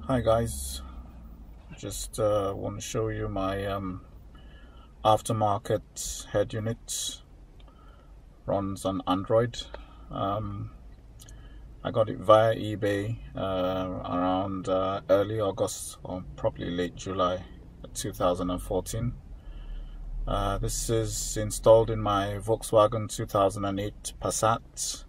Hi guys, just want to show you my aftermarket head unit. Runs on Android. I got it via eBay around early August or probably late July 2014. This is installed in my Volkswagen 2008 Passat.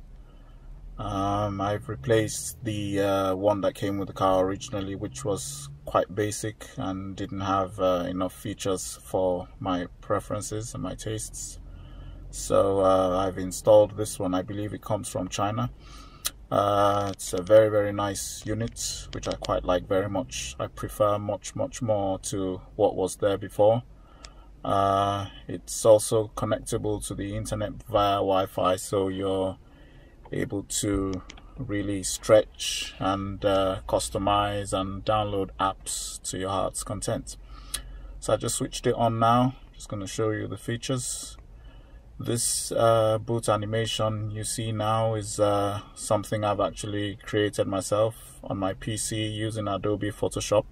I've replaced the one that came with the car originally, which was quite basic and didn't have enough features for my preferences and my tastes. So I've installed this one. I believe it comes from China. It's a very nice unit, which I quite like very much. I prefer much more to what was there before. It's also connectable to the internet via Wi-Fi, so you're able to really stretch and customize and download apps to your heart's content. So I just switched it on now. Just going to show you the features. This boot animation you see now is something I've actually created myself on my PC using Adobe Photoshop,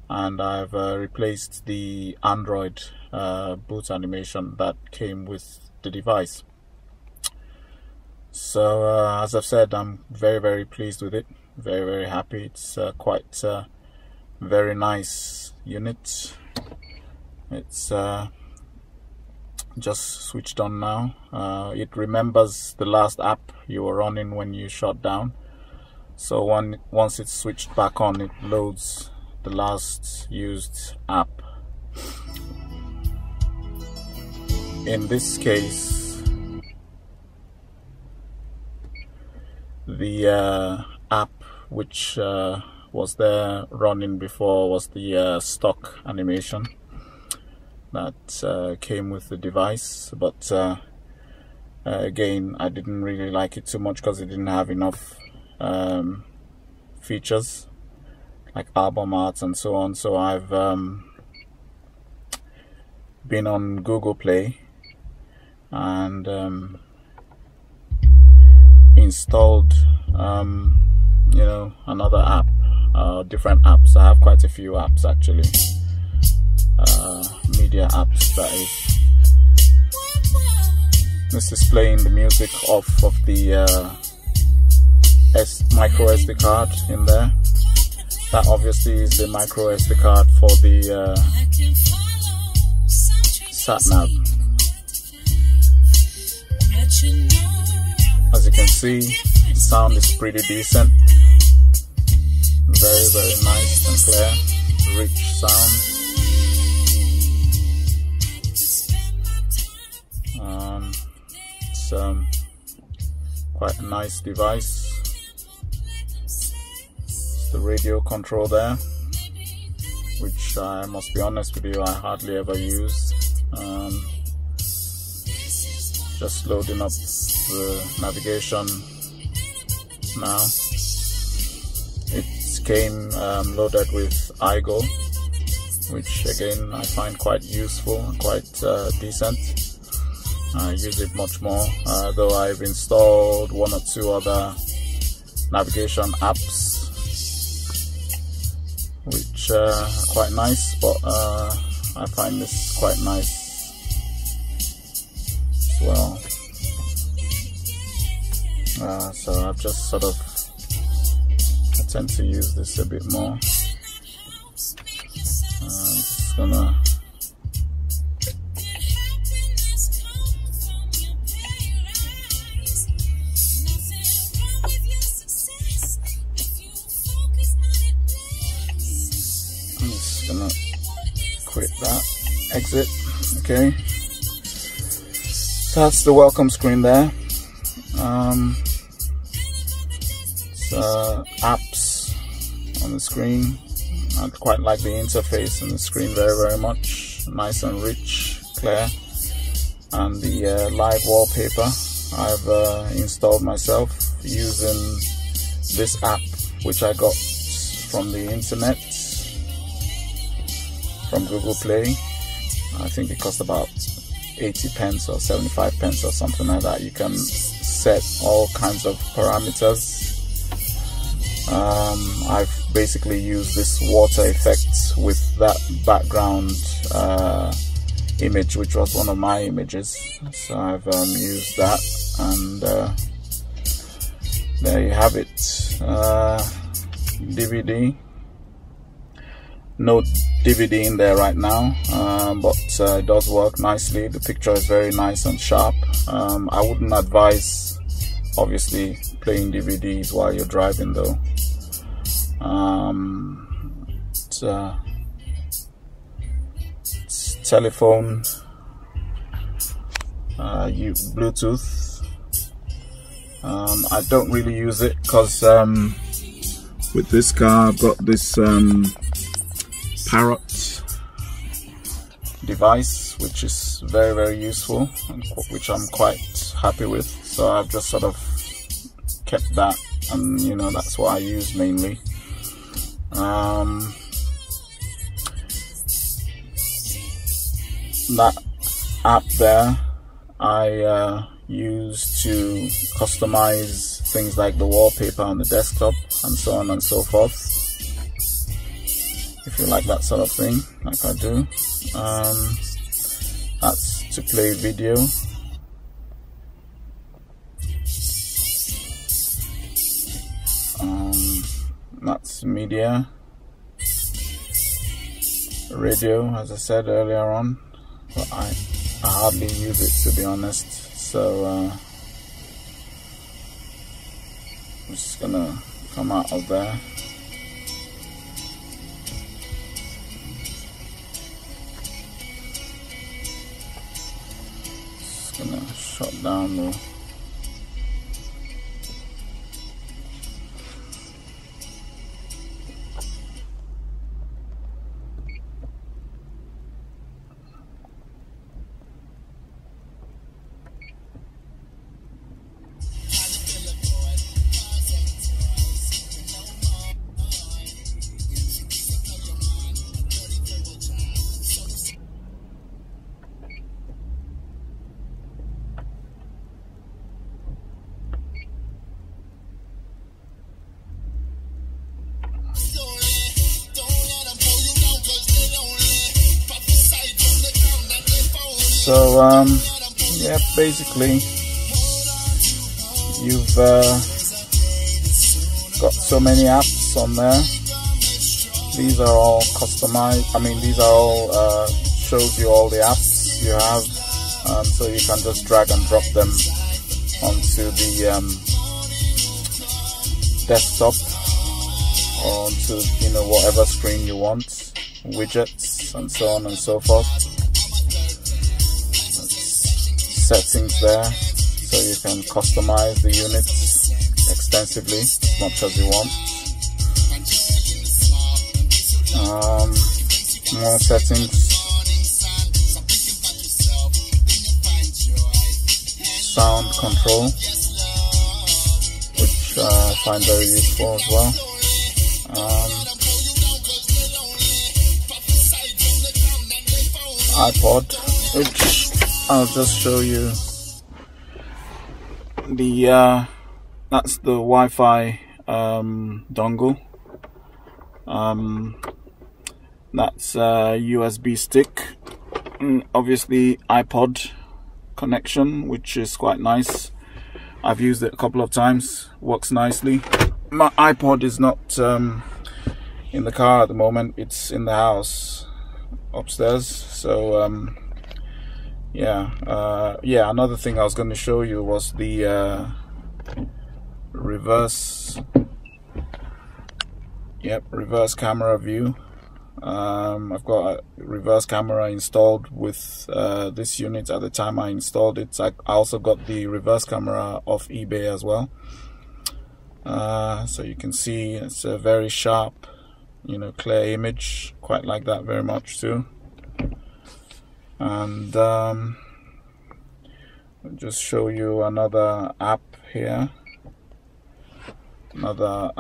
and I've replaced the Android boot animation that came with the device. So as I've said, I'm very pleased with it, very happy. It's quite a very nice unit. It's just switched on now. It remembers the last app you were running when you shut down, so once it's switched back on, it loads the last used app. In this case, the app which was there running before was the stock animation that came with the device, but again, I didn't really like it too much because it didn't have enough features like album art and so on. So I've been on Google Play and installed another app, different apps. I have quite a few apps actually, media apps that is. This is playing the music off of the micro SD card in there. That obviously is the micro SD card for the sat nav. As you can see, the sound is pretty decent. Very nice and clear, rich sound. It's quite a nice device. The radio control there, which I must be honest with you, I hardly ever use. Just loading up the navigation now. It came loaded with iGo, which again I find quite useful and quite decent. I use it much more, though I've installed one or two other navigation apps which are quite nice, but I find this quite nice as well. So I've just sort of, I tend to use this a bit more. I'm just gonna quit that, exit. Okay, so that's the welcome screen there. Apps on the screen. I quite like the interface on the screen very much. Nice and rich, clear. And the live wallpaper I've installed myself using this app, which I got from the internet, from Google Play. I think it cost about 80 pence or 75 pence or something like that. You can set all kinds of parameters I've basically used this water effect with that background image, which was one of my images. So I've used that, and there you have it. DVD. No DVD in there right now, but it does work nicely. The picture is very nice and sharp. I wouldn't advise, obviously, playing DVDs while you're driving, though. It's telephone, Bluetooth. I don't really use it because with this car I've got this Parrot device, which is very, very useful, and which I'm quite happy with. So I've just sort of kept that, and you know, that's what I use mainly. That app there I use to customize things like the wallpaper on the desktop and so on and so forth. If you like that sort of thing, like I do. That's to play video. That's media. Radio, as I said earlier on, but I hardly use it, to be honest. So I'm just gonna come out of there. Just gonna shut down the So yeah, basically you've got so many apps on there. These are all customized. I mean, these are all shows you all the apps you have, so you can just drag and drop them onto the desktop or onto, you know, whatever screen you want, widgets and so on and so forth. Settings there, so you can customize the units extensively as much as you want. More settings, sound control, which I find very useful as well. iPod, which I'll just show you. The that's the Wi-Fi dongle. That's a USB stick. Obviously iPod connection, which is quite nice. I've used it a couple of times. Works nicely. My iPod is not in the car at the moment. It's in the house upstairs. So yeah, another thing I was going to show you was the reverse camera view. I've got a reverse camera installed with this unit. At the time I installed it, I also got the reverse camera off eBay as well. So you can see it's a very sharp, you know, clear image. Quite like that very much too. And I'll just show you another app here, another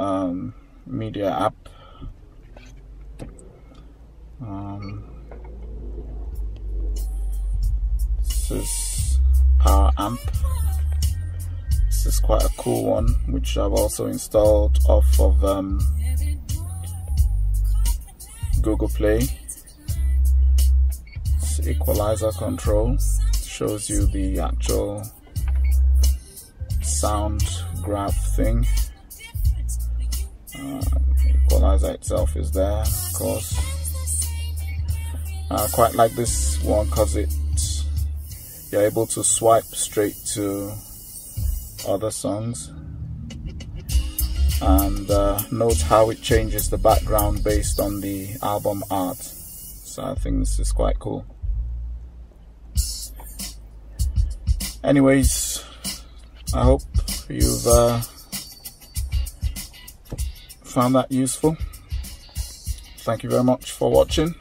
media app. This is Power Amp. This is quite a cool one, which I've also installed off of Google Play. It's equalizer control. Shows you the actual sound graph thing. Equalizer itself is there, of course. I quite like this one because you're able to swipe straight to other songs, and note how it changes the background based on the album art. So I think this is quite cool. Anyways, I hope you've found that useful. Thank you very much for watching.